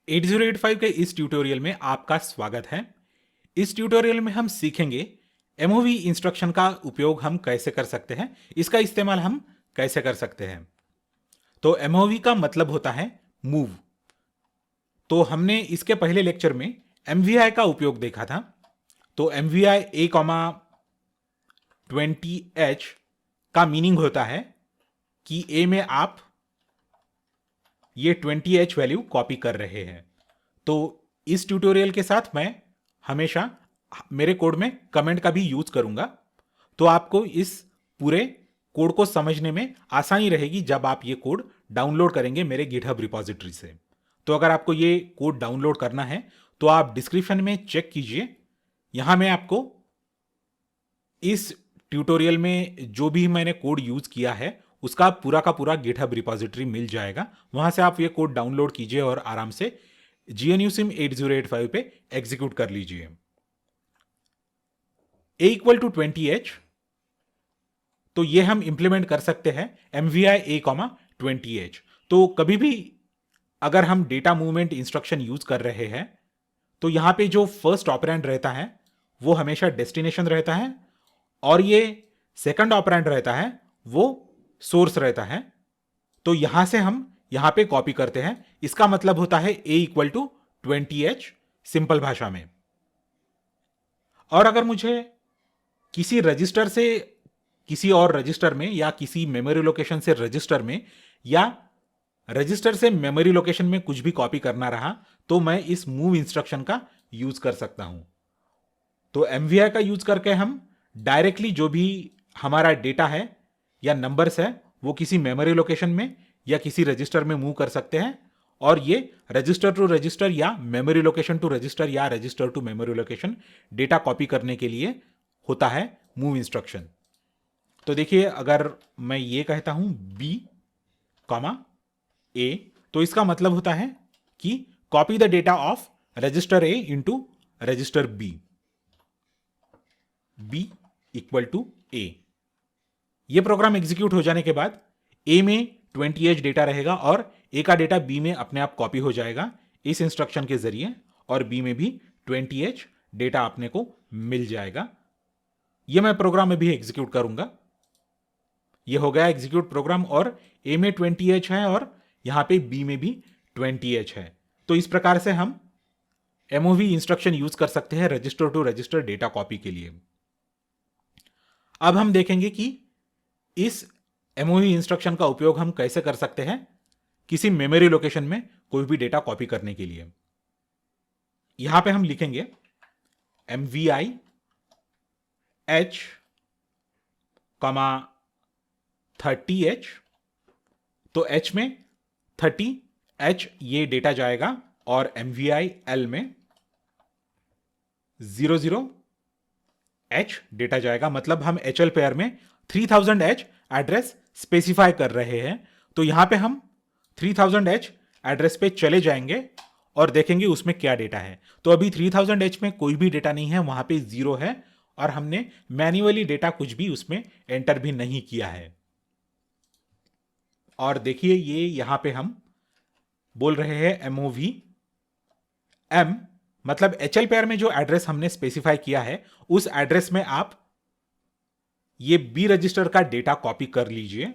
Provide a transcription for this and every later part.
8085 के इस ट्यूटोरियल में आपका स्वागत है। इस ट्यूटोरियल में हम सीखेंगे एमओवी इंस्ट्रक्शन का उपयोग हम कैसे कर सकते हैं, इसका इस्तेमाल हम कैसे कर सकते हैं। तो एमओवी का मतलब होता है मूव। तो हमने इसके पहले लेक्चर में एमवीआई का उपयोग देखा था। तो एमवीआई A,20H का मीनिंग होता है कि ए में आप ये 20H वैल्यू कॉपी कर रहे हैं। तो इस ट्यूटोरियल के साथ मैं हमेशा मेरे कोड में कमेंट का भी यूज करूंगा, तो आपको इस पूरे कोड को समझने में आसानी रहेगी जब आप ये कोड डाउनलोड करेंगे मेरे गिटहब रिपॉजिटरी से। तो अगर आपको ये कोड डाउनलोड करना है तो आप डिस्क्रिप्शन में चेक कीजिए। यहां मैं आपको इस ट्यूटोरियल में जो भी मैंने कोड यूज किया है उसका का पूरा गिटहब रिपॉजिटरी मिल जाएगा। वहां से आप ये कोड डाउनलोड कीजिए और आराम से GNU सिम 8085 पे एग्जीक्यूट कर लीजिए। A=20H, तो ये हम इंप्लीमेंट कर सकते हैं MVI A,20H। तो कभी भी अगर हम डेटा मूवमेंट इंस्ट्रक्शन यूज कर रहे हैं तो यहां पे जो फर्स्ट ऑपरेंड रहता है वो हमेशा डेस्टिनेशन रहता है और ये सेकंड ऑपरेंड रहता है वो सोर्स रहता है। तो यहां से हम यहां पे कॉपी करते हैं। इसका मतलब होता है A=20H सिंपल भाषा में। और अगर मुझे किसी रजिस्टर से किसी और रजिस्टर में या किसी मेमोरी लोकेशन से रजिस्टर में या रजिस्टर से मेमोरी लोकेशन में कुछ भी कॉपी करना रहा तो मैं इस मूव इंस्ट्रक्शन का यूज कर सकता हूं। तो एमवीआई का यूज करके हम डायरेक्टली जो भी हमारा डेटा है या नंबर्स है वो किसी मेमोरी लोकेशन में या किसी रजिस्टर में मूव कर सकते हैं। और ये रजिस्टर टू रजिस्टर या मेमोरी लोकेशन टू रजिस्टर या register to memory location data copy करने के लिए होता है मूव इंस्ट्रक्शन। तो देखिए, अगर मैं ये कहता हूं B,A, तो इसका मतलब होता है कि copy the data of register A into register B=A। ये प्रोग्राम एग्जीक्यूट हो जाने के बाद A में 20H डेटा रहेगा और A का डेटा B में अपने आप कॉपी हो जाएगा इस इंस्ट्रक्शन के जरिए, और B में भी 20H डेटा अपने को मिल जाएगा। ये मैं प्रोग्राम में भी एग्जीक्यूट करूंगा। ये हो गया एग्जीक्यूट प्रोग्राम, और A में 20H है और यहां पे B में भी 20H है। तो इस प्रकार से हम एमओवी इंस्ट्रक्शन यूज कर सकते हैं register to register data copy के लिए। अब हम देखेंगे कि इस एमओवी इंस्ट्रक्शन का उपयोग हम कैसे कर सकते हैं किसी मेमोरी लोकेशन में कोई भी डेटा कॉपी करने के लिए। यहां पे हम लिखेंगे MVI H, 30H। तो H में 30H ये डेटा जाएगा और MVI L में 00H डेटा जाएगा। मतलब हम HL पेयर में 3000H एड्रेस स्पेसिफाई कर रहे हैं। तो यहां पे हम 3000H एड्रेस पे चले जाएंगे और देखेंगे उसमें क्या डेटा है। तो अभी 3000H में कोई भी डेटा नहीं है, वहां पे 0 है और हमने मैन्युअली डेटा कुछ भी उसमें एंटर भी नहीं किया है। और देखिए, ये यहां पे हम बोल रहे हैं MOV M, मतलब HL पेयर में जो एड्रेस हमने स्पेसिफाई किया है उस एड्रेस में आप ये B रजिस्टर का डेटा कॉपी कर लीजिए।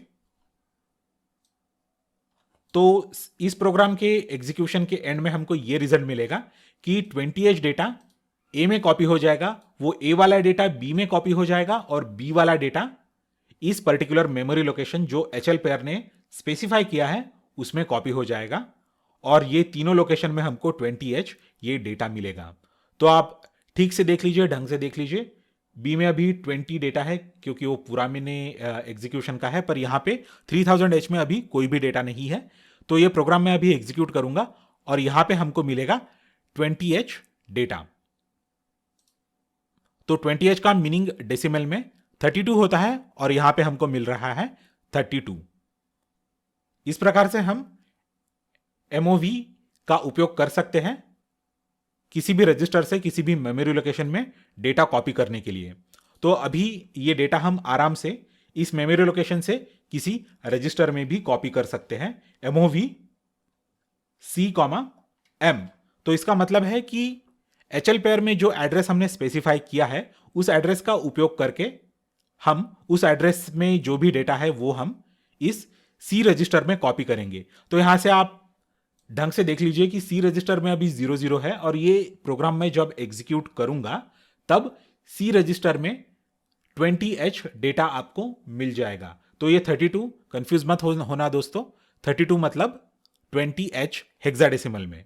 तो इस प्रोग्राम के एग्जीक्यूशन के एंड में हमको ये रिजल्ट मिलेगा कि 20H डेटा A में कॉपी हो जाएगा, वो A वाला डेटा B में कॉपी हो जाएगा और B वाला डेटा इस पर्टिकुलर मेमोरी लोकेशन जो HL पेयर ने स्पेसिफाई किया है उसमें कॉपी हो जाएगा, और ये तीनों लोकेशन में हमको 20H ये डेटा मिलेगा। तो आप ठीक से देख लीजिए, ढंग से देख लीजिए। B में अभी 20 डेटा है क्योंकि वो पूरा मैंने एग्जीक्यूशन का है, पर यहां पे 3000H में अभी कोई भी डेटा नहीं है। तो ये प्रोग्राम मैं अभी एग्जीक्यूट करूंगा और यहां पे हमको मिलेगा 20H डेटा। तो 20H का मीनिंग डेसिमल में 32 होता है और यहां पे हमको मिल रहा है 32। इस प्रकार से हम एमओवी का उपयोग कर सकते हैं किसी भी रजिस्टर से किसी भी मेमोरी लोकेशन में डेटा कॉपी करने के लिए। तो अभी ये डेटा हम आराम से इस मेमोरी लोकेशन से किसी रजिस्टर में भी कॉपी कर सकते हैं। MOV C, m, तो इसका मतलब है कि HL पेयर में जो एड्रेस हमने स्पेसिफाई किया है उस एड्रेस का उपयोग करके हम उस एड्रेस में जो भी डेटा है वो हम इस C रजिस्टर में कॉपी करेंगे। तो यहां से आप ढंग से देख लीजिए कि C रजिस्टर में अभी 00 है और ये प्रोग्राम में जब एग्जीक्यूट करूंगा तब C रजिस्टर में 20H डेटा आपको मिल जाएगा। तो ये 32, कंफ्यूज मत होना दोस्तों, 32 मतलब 20H हेक्साडेसिमल में।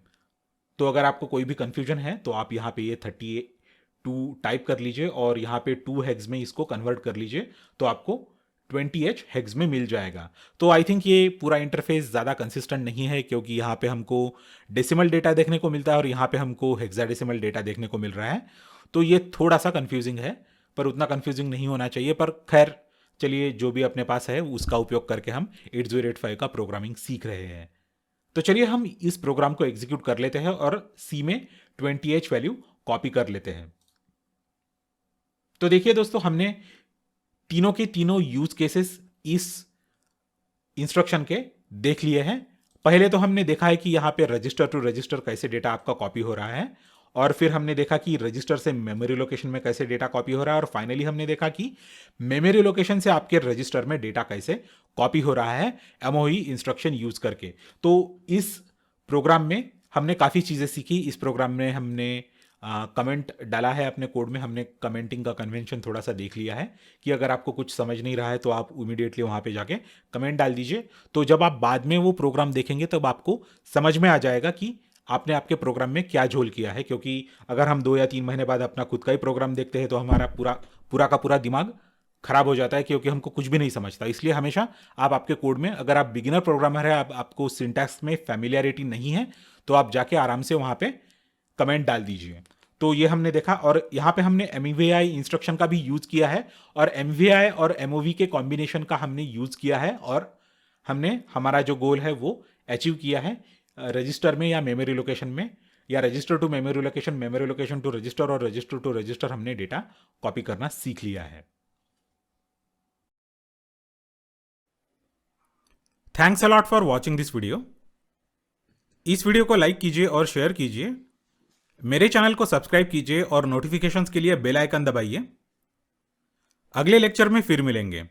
तो अगर आपको कोई भी कंफ्यूजन है तो आप यहाँ पे ये 32 टाइप कर लीजिए और यहाँ पे 2 हेक्स में इसको कन्वर्ट कर लीजिए तो आपको 20H हेक्स में मिल जाएगा। तो आई थिंक ये पूरा इंटरफेस ज़्यादा कंसिस्टेंट नहीं है क्योंकि यहाँ पे हमको डेसिमल डेटा देखने को मिलता है और यहाँ पे हमको हेक्साडेसिमल डेटा देखने को मिल रहा है। तो ये थोड़ा सा कंफ्यूजिंग है, पर उतना कंफ्यूजिंग नहीं होना चाहिए। पर खैर चलिए, जो भी अपने पास है उसका उपयोग करके हम 8085 का प्रोग्रामिंग सीख रहे हैं। तो चलिए हम इस प्रोग्राम को एग्जीक्यूट कर लेते हैं और C में 20H वैल्यू कॉपी कर लेते हैं। तो देखिए दोस्तों, हमने तीनों के तीनों यूज केसेस इस इंस्ट्रक्शन के देख लिए हैं। पहले तो हमने देखा है कि यहां पे रजिस्टर टू रजिस्टर कैसे डेटा आपका कॉपी हो रहा है, और फिर हमने देखा कि रजिस्टर से मेमोरी लोकेशन में कैसे डेटा कॉपी हो रहा है, और फाइनली हमने देखा कि मेमोरी लोकेशन से आपके रजिस्टर में डेटा कैसे कॉपी हो रहा है MOV इंस्ट्रक्शन यूज करके। तो इस प्रोग्राम में हमने काफ़ी चीज़ें सीखी। इस प्रोग्राम में हमने कमेंट डाला है अपने कोड में, हमने कमेंटिंग का कन्वेंशन थोड़ा सा देख लिया है कि अगर आपको कुछ समझ नहीं रहा है तो आप इमीडिएटली वहाँ पे जाके कमेंट डाल दीजिए। तो जब आप बाद में वो प्रोग्राम देखेंगे तब आपको समझ में आ जाएगा कि आपने आपके प्रोग्राम में क्या झोल किया है। क्योंकि अगर हम 2 या 3 महीने बाद अपना खुद का ही प्रोग्राम देखते हैं तो हमारा पूरा का पूरा दिमाग खराब हो जाता है क्योंकि हमको कुछ भी नहीं समझता। इसलिए हमेशा आप आपके कोड में, अगर आप बिगिनर प्रोग्रामर है, आपको सिंटैक्स में फैमिलियरिटी नहीं है, तो आप जाके आराम से वहाँ पे कमेंट डाल दीजिए। तो ये हमने देखा, और यहाँ पे हमने MVI इंस्ट्रक्शन का भी यूज किया है और MVI और MOV के कॉम्बिनेशन का हमने यूज किया है, और हमने हमारा जो गोल है वो अचीव किया है रजिस्टर में या मेमोरी लोकेशन में, या register to memory location, memory location to register, और रजिस्टर टू रजिस्टर हमने डेटा कॉपी करना सीख लिया है। Thanks a lot for watching this video. इस वीडियो को लाइक कीजिए और शेयर कीजिए। मेरे चैनल को सब्सक्राइब कीजिए और नोटिफिकेशंस के लिए बेल आइकन दबाइए। अगले लेक्चर में फिर मिलेंगे।